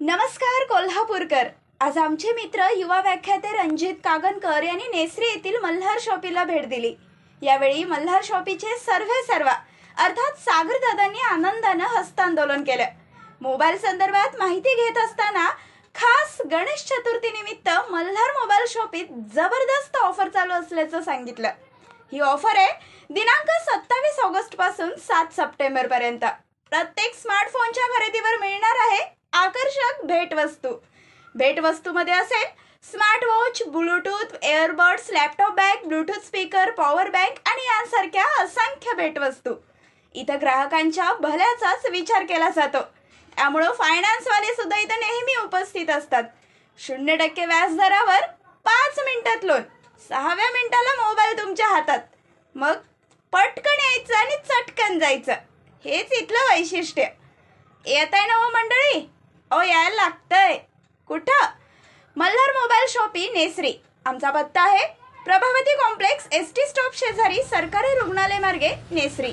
नमस्कार कोल्हापूरकर। आज आमचे मित्र युवा व्याख्याते रणजित कागनकर यांनी नेसरी येथील मल्हार शॉपीला भेट दिली। यावेळी मल्हार शॉपीचे सर्वेसर्वा अर्थात सागर दादांनी आनंदाने हस्तांदोलन केलं। मोबाईल संदर्भात माहिती घेत असताना खास गणेश चतुर्थी निमित्त मल्हार मोबाईल शॉपीत जबरदस्त ऑफर चालू असल्याचं सांगितलं। ही ऑफर आहे दिनांक 27 ऑगस्ट पासून 7 सप्टेंबर पर्यंत। प्रत्येक स्मार्टफोनच्या खरेदीवर मिळणार आहे आकर्षक भेटवस्तू। भेटवस्तूमध्ये असेल smart watch, Bluetooth, earbuds, laptop bag, Bluetooth speaker, power bank आणि यांसारख्या असंख्य भेटवस्तू। इथं ग्राहकांच्या भल्याचाच विचार केला जातो, त्यामुळे फायनान्सवाले सुद्धा इथं नेहमी उपस्थित असतात। 0% व्याजदरावर 5 मिनिटात लोन, 6व्या मिनिटाला मोबाईल तुमच्या हातात। मग पटकन यायचं आणि चटकन जायचं, हेच इथलं वैशिष्ट्य। येत आहे ना मंडळी? यायला लागतंय। कुठं? Malhar mobile shoppe Nesari. आमचा पत्ता आहे प्रभावती कॉम्प्लेक्स, एसटी स्टॉप शेजारी, सरकारी रुग्णालय मार्गे, नेसरी।